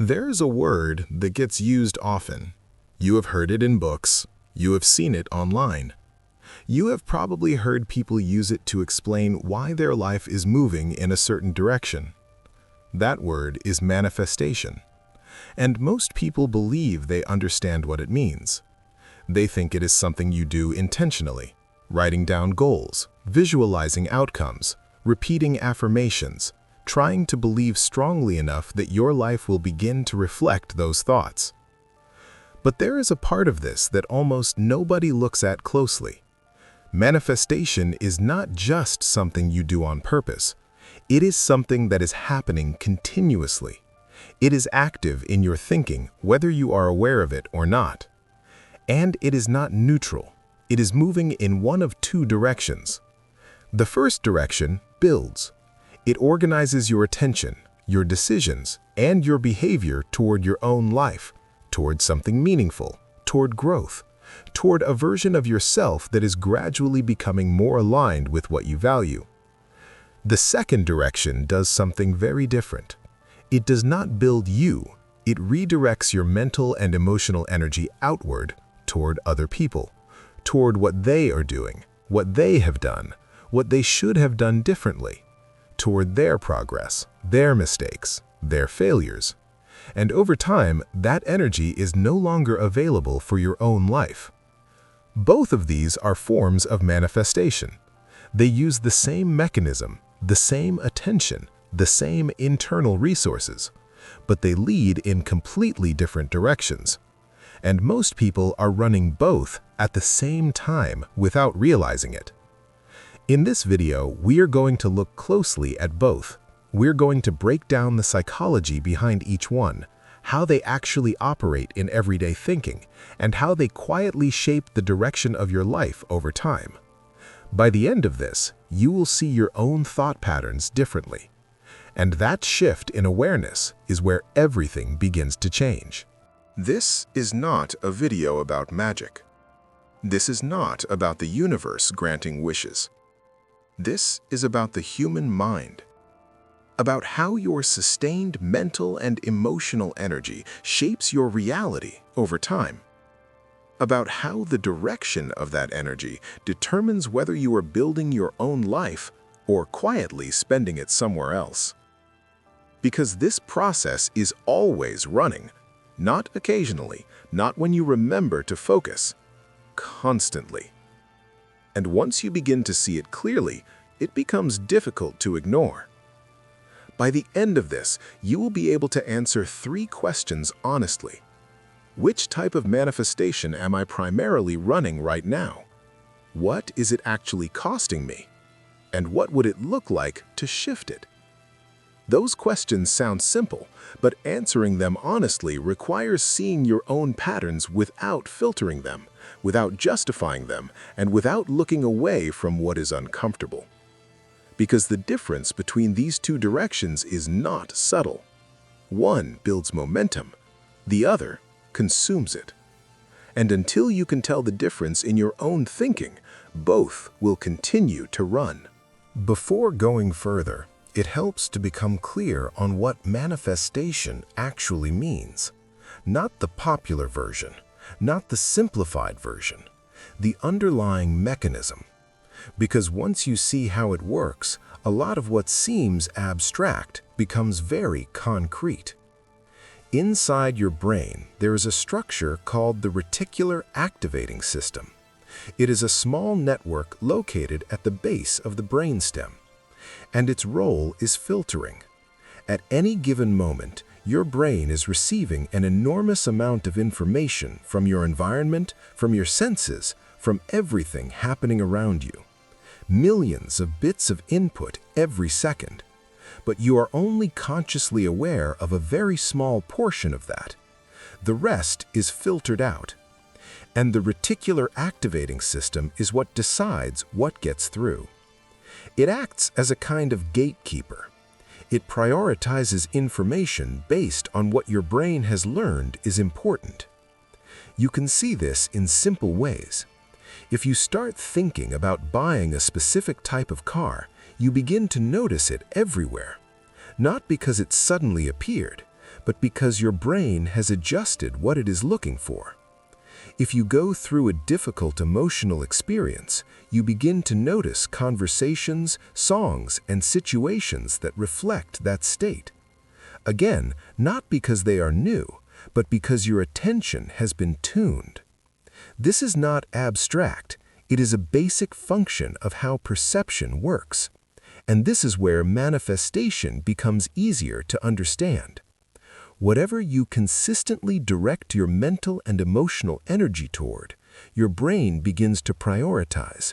There's a word that gets used often. You have heard it in books. You have seen it online. You have probably heard people use it to explain why their life is moving in a certain direction. That word is manifestation. And most people believe they understand what it means. They think it is something you do intentionally, writing down goals, visualizing outcomes, repeating affirmations, trying to believe strongly enough that your life will begin to reflect those thoughts. But there is a part of this that almost nobody looks at closely. Manifestation is not just something you do on purpose. It is something that is happening continuously. It is active in your thinking, whether you are aware of it or not. And it is not neutral. It is moving in one of two directions. The first direction builds. It organizes your attention, your decisions, and your behavior toward your own life, toward something meaningful, toward growth, toward a version of yourself that is gradually becoming more aligned with what you value. The second direction does something very different. It does not build you. It redirects your mental and emotional energy outward toward other people, toward what they are doing, what they have done, what they should have done differently, toward their progress, their mistakes, their failures. And over time, that energy is no longer available for your own life. Both of these are forms of manifestation. They use the same mechanism, the same attention, the same internal resources, but they lead in completely different directions. And most people are running both at the same time without realizing it. In this video, we are going to look closely at both. We're going to break down the psychology behind each one, how they actually operate in everyday thinking, and how they quietly shape the direction of your life over time. By the end of this, you will see your own thought patterns differently. And that shift in awareness is where everything begins to change. This is not a video about magic. This is not about the universe granting wishes. This is about the human mind, about how your sustained mental and emotional energy shapes your reality over time, about how the direction of that energy determines whether you are building your own life or quietly spending it somewhere else. Because this process is always running, not occasionally, not when you remember to focus, constantly. And once you begin to see it clearly, it becomes difficult to ignore. By the end of this, you will be able to answer 3 questions honestly. Which type of manifestation am I primarily running right now? What is it actually costing me? And what would it look like to shift it? Those questions sound simple, but answering them honestly requires seeing your own patterns without filtering them, without justifying them, and without looking away from what is uncomfortable. Because the difference between these two directions is not subtle. One builds momentum, the other consumes it. And until you can tell the difference in your own thinking, both will continue to run. Before going further, it helps to become clear on what manifestation actually means. Not the popular version, not the simplified version, the underlying mechanism. Because once you see how it works, a lot of what seems abstract becomes very concrete. Inside your brain, there is a structure called the reticular activating system. It is a small network located at the base of the brainstem, and its role is filtering. At any given moment, your brain is receiving an enormous amount of information from your environment, from your senses, from everything happening around you. Millions of bits of input every second. But you are only consciously aware of a very small portion of that. The rest is filtered out. And the reticular activating system is what decides what gets through. It acts as a kind of gatekeeper. It prioritizes information based on what your brain has learned is important. You can see this in simple ways. If you start thinking about buying a specific type of car, you begin to notice it everywhere. Not because it suddenly appeared, but because your brain has adjusted what it is looking for. If you go through a difficult emotional experience, you begin to notice conversations, songs, and situations that reflect that state. Again, not because they are new, but because your attention has been tuned. This is not abstract, it is a basic function of how perception works. And this is where manifestation becomes easier to understand. Whatever you consistently direct your mental and emotional energy toward, your brain begins to prioritize.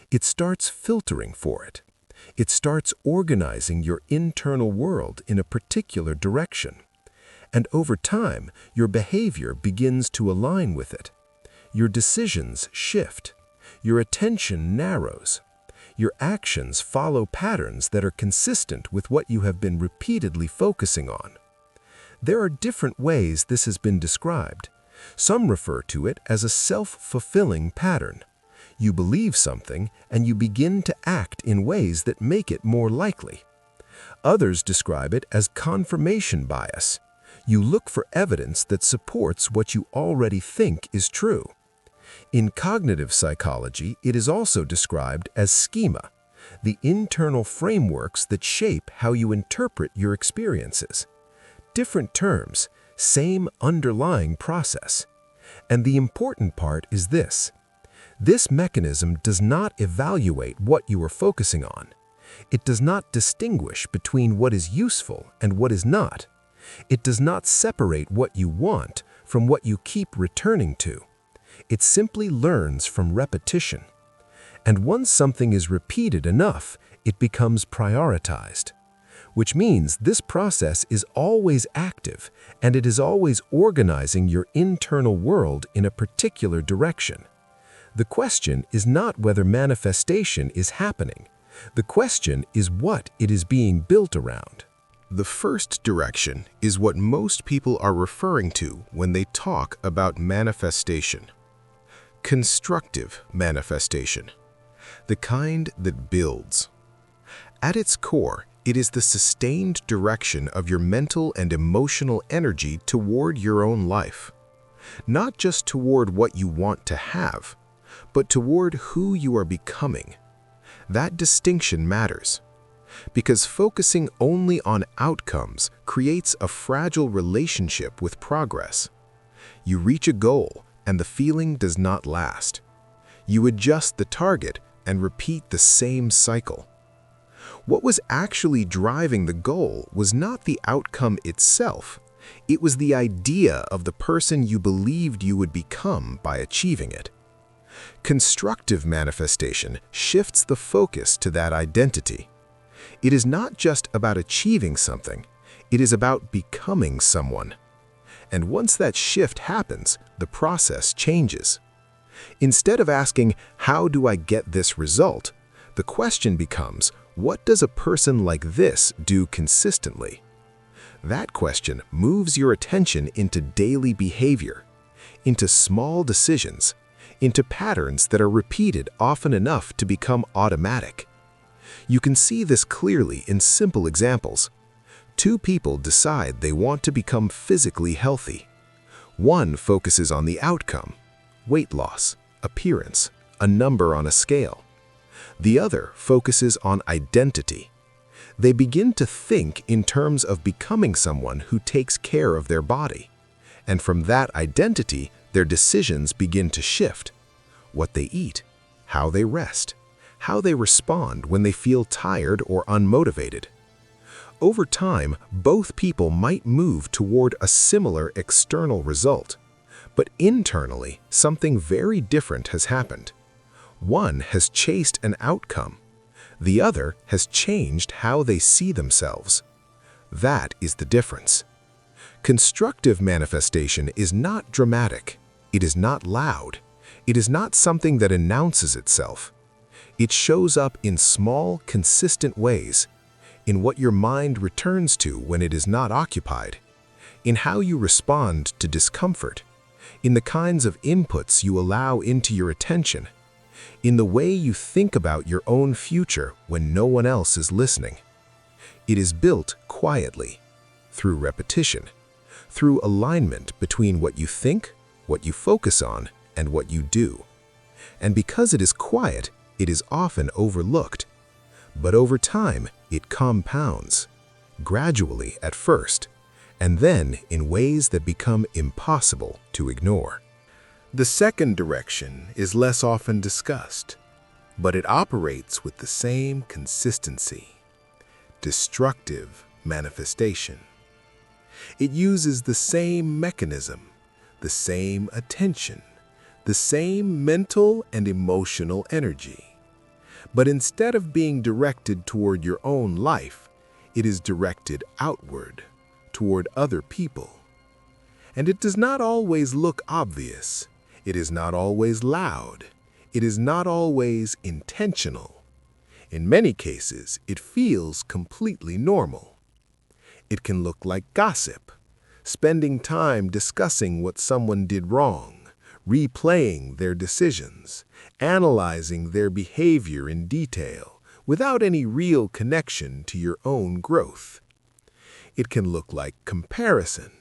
It starts filtering for it. It starts organizing your internal world in a particular direction. And over time, your behavior begins to align with it. Your decisions shift. Your attention narrows. Your actions follow patterns that are consistent with what you have been repeatedly focusing on. There are different ways this has been described. Some refer to it as a self-fulfilling pattern. You believe something and you begin to act in ways that make it more likely. Others describe it as confirmation bias. You look for evidence that supports what you already think is true. In cognitive psychology, it is also described as schema, the internal frameworks that shape how you interpret your experiences. Different terms, same underlying process. And the important part is this. This mechanism does not evaluate what you are focusing on. It does not distinguish between what is useful and what is not. It does not separate what you want from what you keep returning to. It simply learns from repetition. And once something is repeated enough, it becomes prioritized. Which means this process is always active and it is always organizing your internal world in a particular direction. The question is not whether manifestation is happening. The question is what it is being built around. The first direction is what most people are referring to when they talk about manifestation. Constructive manifestation, the kind that builds. At its core, it is the sustained direction of your mental and emotional energy toward your own life. Not just toward what you want to have, but toward who you are becoming. That distinction matters, because focusing only on outcomes creates a fragile relationship with progress. You reach a goal, and the feeling does not last. You adjust the target and repeat the same cycle. What was actually driving the goal was not the outcome itself. It was the idea of the person you believed you would become by achieving it. Constructive manifestation shifts the focus to that identity. It is not just about achieving something, it is about becoming someone. And once that shift happens, the process changes. Instead of asking, how do I get this result? The question becomes, what does a person like this do consistently? That question moves your attention into daily behavior, into small decisions, into patterns that are repeated often enough to become automatic. You can see this clearly in simple examples. Two people decide they want to become physically healthy. One focuses on the outcome, weight loss, appearance, a number on a scale. The other focuses on identity. They begin to think in terms of becoming someone who takes care of their body. And from that identity, their decisions begin to shift. What they eat, how they rest, how they respond when they feel tired or unmotivated. Over time, both people might move toward a similar external result. But internally, something very different has happened. One has chased an outcome. The other has changed how they see themselves. That is the difference. Constructive manifestation is not dramatic. It is not loud. It is not something that announces itself. It shows up in small, consistent ways, in what your mind returns to when it is not occupied, in how you respond to discomfort, in the kinds of inputs you allow into your attention, in the way you think about your own future when no one else is listening. It is built quietly, through repetition, through alignment between what you think, what you focus on, and what you do. And because it is quiet, it is often overlooked. But over time, it compounds, gradually at first, and then in ways that become impossible to ignore. The second direction is less often discussed, but it operates with the same consistency: destructive manifestation. It uses the same mechanism, the same attention, the same mental and emotional energy. But instead of being directed toward your own life, it is directed outward, toward other people. And it does not always look obvious. It is not always loud. It is not always intentional. In many cases, it feels completely normal. It can look like gossip, spending time discussing what someone did wrong, replaying their decisions, analyzing their behavior in detail without any real connection to your own growth. It can look like comparison,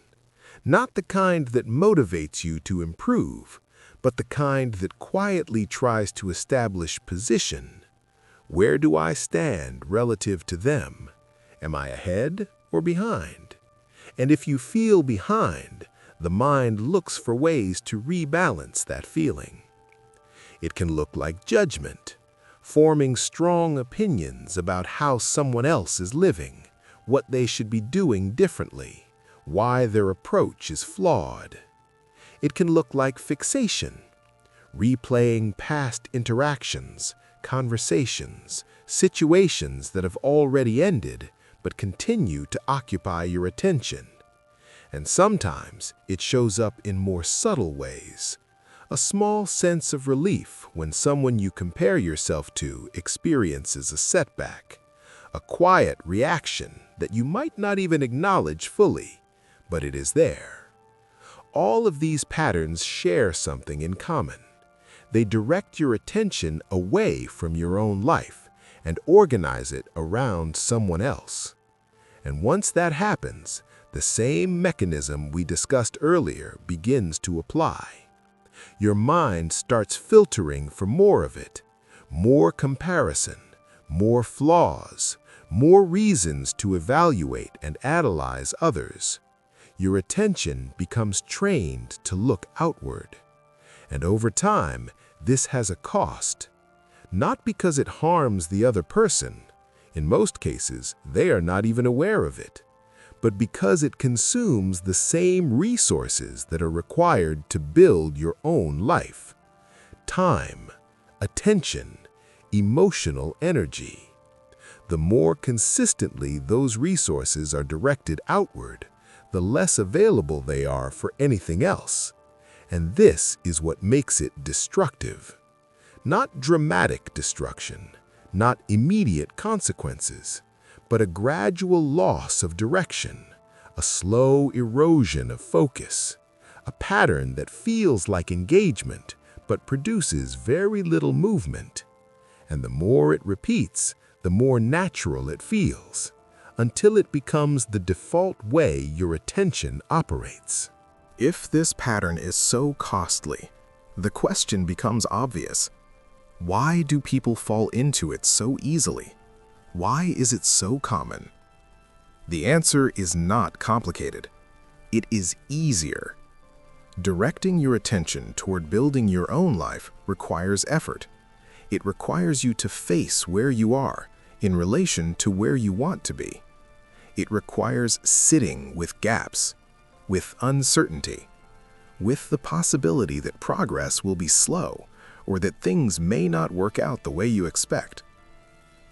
not the kind that motivates you to improve, but the kind that quietly tries to establish position. Where do I stand relative to them? Am I ahead or behind? And if you feel behind, the mind looks for ways to rebalance that feeling. It can look like judgment, forming strong opinions about how someone else is living, what they should be doing differently, why their approach is flawed. It can look like fixation, replaying past interactions, conversations, situations that have already ended but continue to occupy your attention. And sometimes it shows up in more subtle ways. A small sense of relief when someone you compare yourself to experiences a setback. A quiet reaction that you might not even acknowledge fully, but it is there. All of these patterns share something in common. They direct your attention away from your own life and organize it around someone else. And once that happens, the same mechanism we discussed earlier begins to apply. Your mind starts filtering for more of it, more comparison, more flaws, more reasons to evaluate and analyze others. Your attention becomes trained to look outward. And over time, this has a cost. Not because it harms the other person. In most cases, they are not even aware of it. But because it consumes the same resources that are required to build your own life: time, attention, emotional energy. The more consistently those resources are directed outward, the less available they are for anything else. And this is what makes it destructive. Not dramatic destruction, not immediate consequences, but a gradual loss of direction, a slow erosion of focus, a pattern that feels like engagement but produces very little movement. And the more it repeats, the more natural it feels, until it becomes the default way your attention operates. If this pattern is so costly, the question becomes obvious. Why do people fall into it so easily? Why is it so common? The answer is not complicated. It is easier. Directing your attention toward building your own life requires effort. It requires you to face where you are in relation to where you want to be. It requires sitting with gaps, with uncertainty, with the possibility that progress will be slow or that things may not work out the way you expect.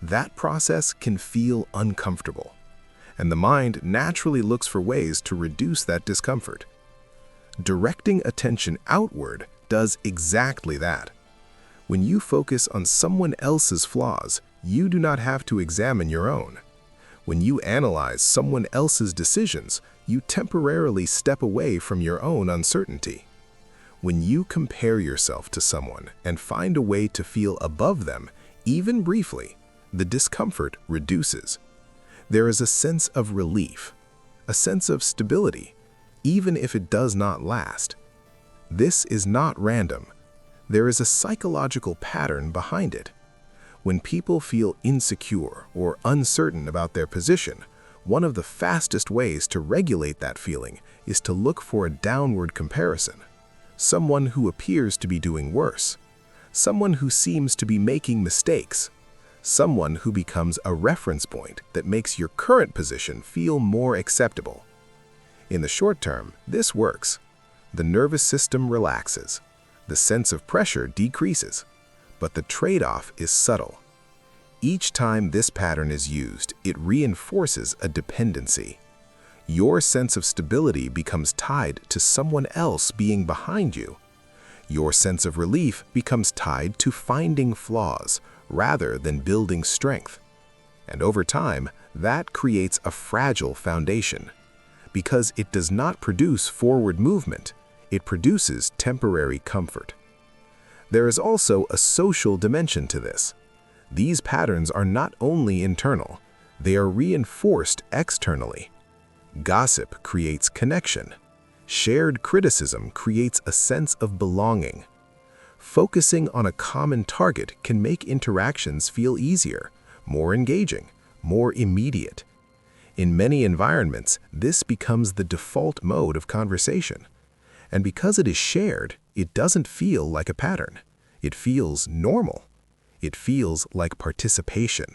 That process can feel uncomfortable, and the mind naturally looks for ways to reduce that discomfort. Directing attention outward does exactly that. When you focus on someone else's flaws, you do not have to examine your own. When you analyze someone else's decisions, you temporarily step away from your own uncertainty. When you compare yourself to someone and find a way to feel above them, even briefly, the discomfort reduces. There is a sense of relief, a sense of stability, even if it does not last. This is not random. There is a psychological pattern behind it. When people feel insecure or uncertain about their position, one of the fastest ways to regulate that feeling is to look for a downward comparison. Someone who appears to be doing worse. Someone who seems to be making mistakes. Someone who becomes a reference point that makes your current position feel more acceptable. In the short term, this works. The nervous system relaxes. The sense of pressure decreases. But the trade-off is subtle. Each time this pattern is used, it reinforces a dependency. Your sense of stability becomes tied to someone else being behind you. Your sense of relief becomes tied to finding flaws rather than building strength. And over time, that creates a fragile foundation. Because it does not produce forward movement, it produces temporary comfort. There is also a social dimension to this. These patterns are not only internal, they are reinforced externally. Gossip creates connection. Shared criticism creates a sense of belonging. Focusing on a common target can make interactions feel easier, more engaging, more immediate. In many environments, this becomes the default mode of conversation. And because it is shared, it doesn't feel like a pattern. It feels normal. It feels like participation.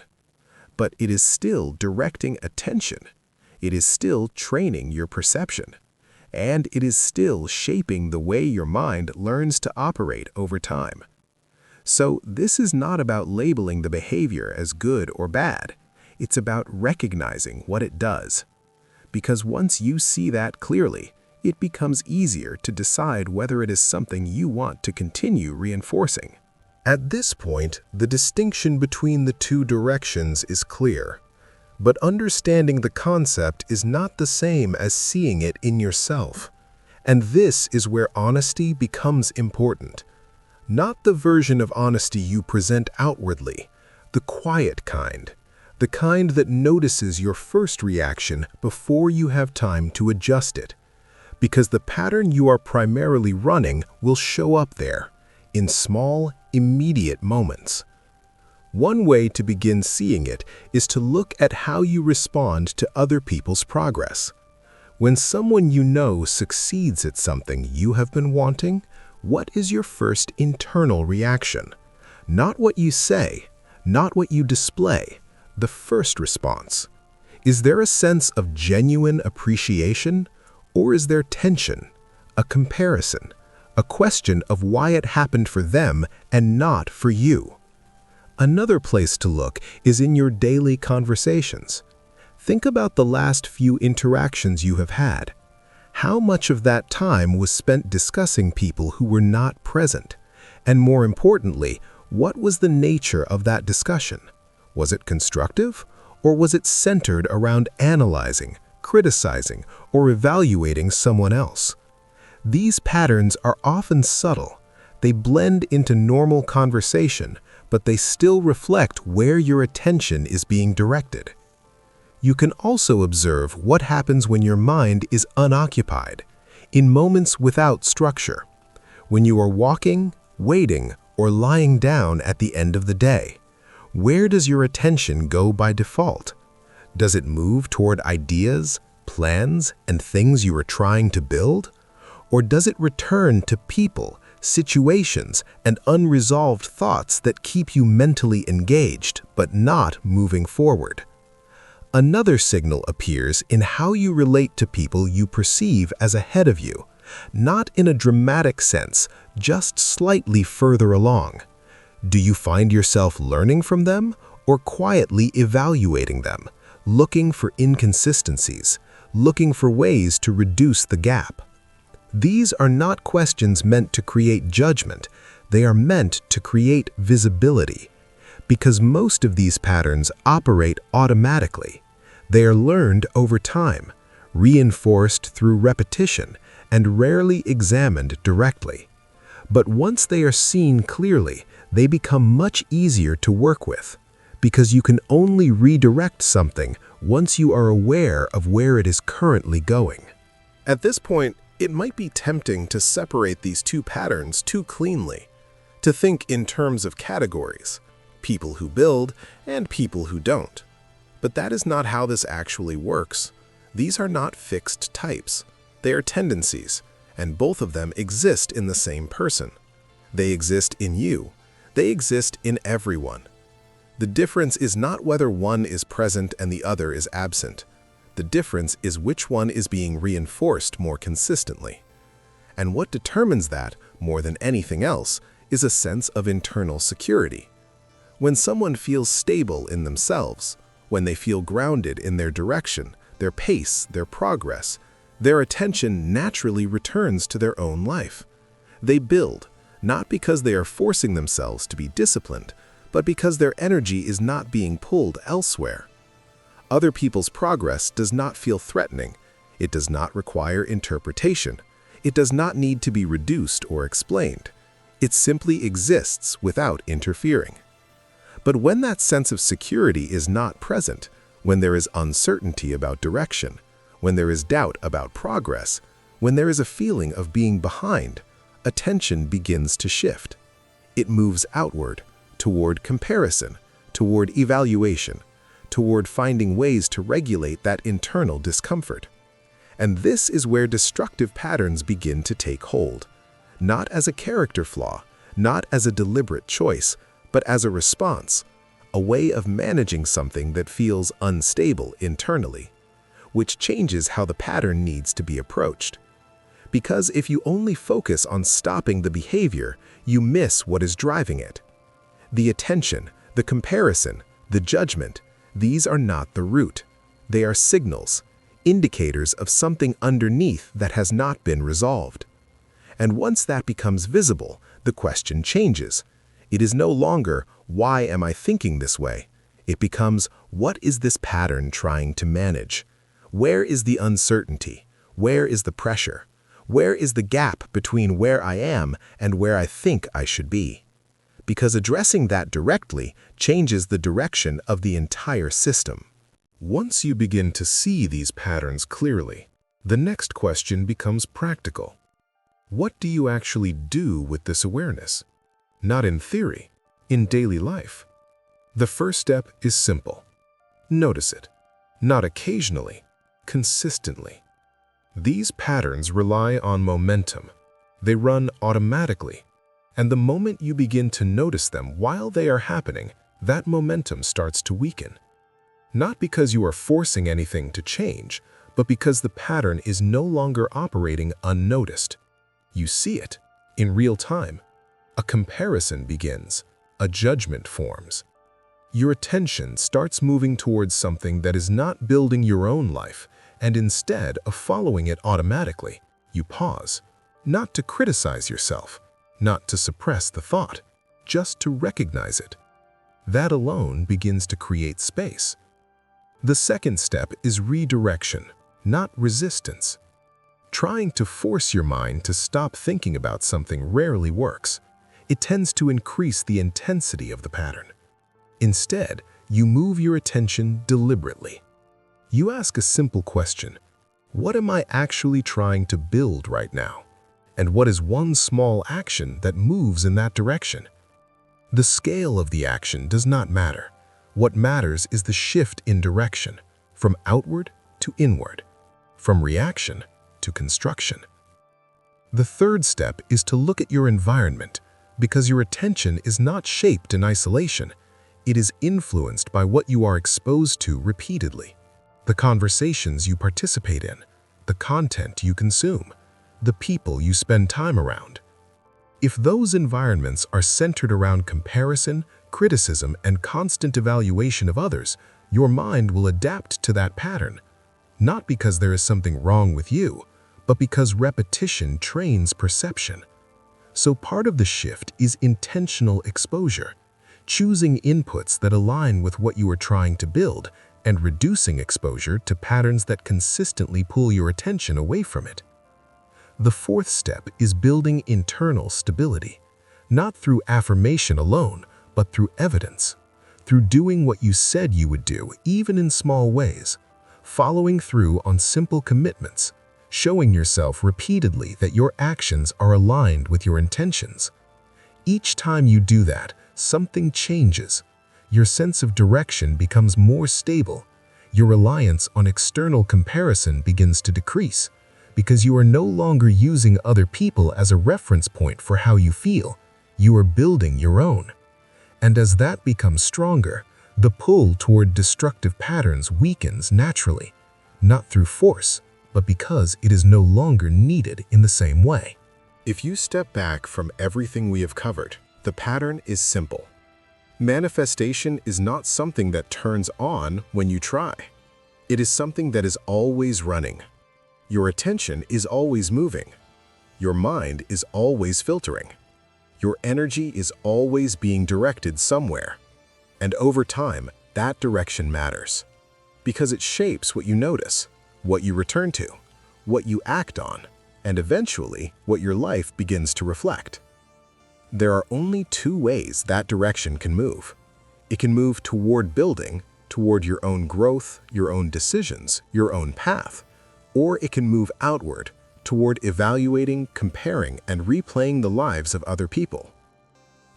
But it is still directing attention. It is still training your perception. And it is still shaping the way your mind learns to operate over time. So this is not about labeling the behavior as good or bad. It's about recognizing what it does. Because once you see that clearly, it becomes easier to decide whether it is something you want to continue reinforcing. At this point, the distinction between the two directions is clear. But understanding the concept is not the same as seeing it in yourself. And this is where honesty becomes important. Not the version of honesty you present outwardly, the quiet kind. The kind that notices your first reaction before you have time to adjust it. Because the pattern you are primarily running will show up there, in small, immediate moments. One way to begin seeing it is to look at how you respond to other people's progress. When someone you know succeeds at something you have been wanting, what is your first internal reaction? Not what you say, not what you display, the first response. Is there a sense of genuine appreciation, or is there tension, a comparison, a question of why it happened for them and not for you? Another place to look is in your daily conversations. Think about the last few interactions you have had. How much of that time was spent discussing people who were not present? And more importantly, what was the nature of that discussion? Was it constructive, or was it centered around analyzing, criticizing, or evaluating someone else? These patterns are often subtle. They blend into normal conversation, but they still reflect where your attention is being directed. You can also observe what happens when your mind is unoccupied, in moments without structure, when you are walking, waiting, or lying down at the end of the day. Where does your attention go by default? Does it move toward ideas, plans, and things you are trying to build? Or does it return to people, situations, and unresolved thoughts that keep you mentally engaged but not moving forward? Another signal appears in how you relate to people you perceive as ahead of you, not in a dramatic sense, just slightly further along. Do you find yourself learning from them or quietly evaluating them, looking for inconsistencies, looking for ways to reduce the gap? These are not questions meant to create judgment, they are meant to create visibility. Because most of these patterns operate automatically. They are learned over time, reinforced through repetition, and rarely examined directly. But once they are seen clearly, they become much easier to work with, because you can only redirect something once you are aware of where it is currently going. At this point, it might be tempting to separate these two patterns too cleanly, to think in terms of categories, people who build and people who don't. But that is not how this actually works. These are not fixed types. They are tendencies, and both of them exist in the same person. They exist in you. They exist in everyone. The difference is not whether one is present and the other is absent. The difference is which one is being reinforced more consistently. And what determines that, more than anything else, is a sense of internal security. When someone feels stable in themselves, when they feel grounded in their direction, their pace, their progress, their attention naturally returns to their own life. They build, not because they are forcing themselves to be disciplined, but because their energy is not being pulled elsewhere. Other people's progress does not feel threatening. It does not require interpretation. It does not need to be reduced or explained. It simply exists without interfering. But when that sense of security is not present, when there is uncertainty about direction, when there is doubt about progress, when there is a feeling of being behind, attention begins to shift. It moves outward, toward comparison, toward evaluation, toward finding ways to regulate that internal discomfort. And this is where destructive patterns begin to take hold, not as a character flaw, not as a deliberate choice, but as a response, a way of managing something that feels unstable internally, which changes how the pattern needs to be approached. Because if you only focus on stopping the behavior, you miss what is driving it. The attention, the comparison, the judgment, these are not the root. They are signals, indicators of something underneath that has not been resolved. And once that becomes visible, the question changes. It is no longer, why am I thinking this way? It becomes, what is this pattern trying to manage? Where is the uncertainty? Where is the pressure? Where is the gap between where I am and where I think I should be? Because addressing that directly changes the direction of the entire system. Once you begin to see these patterns clearly, the next question becomes practical. What do you actually do with this awareness? Not in theory, in daily life. The first step is simple. Notice it, not occasionally, consistently. These patterns rely on momentum. They run automatically. And the moment you begin to notice them while they are happening, that momentum starts to weaken. Not because you are forcing anything to change, but because the pattern is no longer operating unnoticed. You see it in real time. A comparison begins. A judgment forms. Your attention starts moving towards something that is not building your own life, and instead of following it automatically, you pause, not to criticize yourself, not to suppress the thought, just to recognize it. That alone begins to create space. The second step is redirection, not resistance. Trying to force your mind to stop thinking about something rarely works. It tends to increase the intensity of the pattern. Instead, you move your attention deliberately. You ask a simple question: what am I actually trying to build right now? And what is one small action that moves in that direction? The scale of the action does not matter. What matters is the shift in direction, from outward to inward, from reaction to construction. The third step is to look at your environment, because your attention is not shaped in isolation. It is influenced by what you are exposed to repeatedly, the conversations you participate in, the content you consume, the people you spend time around. If those environments are centered around comparison, criticism, and constant evaluation of others, your mind will adapt to that pattern, not because there is something wrong with you, but because repetition trains perception. So part of the shift is intentional exposure, choosing inputs that align with what you are trying to build and reducing exposure to patterns that consistently pull your attention away from it. The fourth step is building internal stability, not through affirmation alone, but through evidence, through doing what you said you would do, even in small ways, following through on simple commitments, showing yourself repeatedly that your actions are aligned with your intentions. Each time you do that, something changes. Your sense of direction becomes more stable. Your reliance on external comparison begins to decrease, because you are no longer using other people as a reference point for how you feel. You are building your own. And as that becomes stronger, the pull toward destructive patterns weakens naturally, not through force, but because it is no longer needed in the same way. If you step back from everything we have covered, the pattern is simple. Manifestation is not something that turns on when you try. It is something that is always running. Your attention is always moving. Your mind is always filtering. Your energy is always being directed somewhere. And over time, that direction matters. Because it shapes what you notice, what you return to, what you act on, and eventually what your life begins to reflect. There are only two ways that direction can move. It can move toward building, toward your own growth, your own decisions, your own path, or it can move outward, toward evaluating, comparing, and replaying the lives of other people.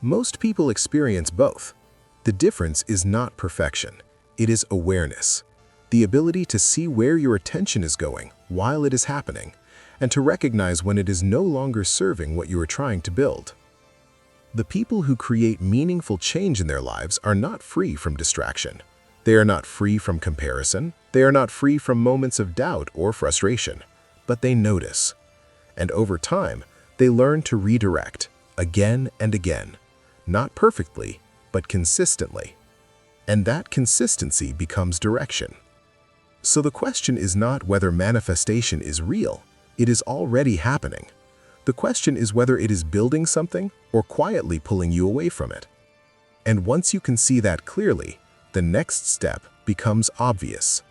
Most people experience both. The difference is not perfection, it is awareness. The ability to see where your attention is going while it is happening, and to recognize when it is no longer serving what you are trying to build. The people who create meaningful change in their lives are not free from distraction. They are not free from comparison. They are not free from moments of doubt or frustration, but they notice. And over time, they learn to redirect again and again, not perfectly, but consistently. And that consistency becomes direction. So the question is not whether manifestation is real. It is already happening. The question is whether it is building something or quietly pulling you away from it. And once you can see that clearly, the next step becomes obvious.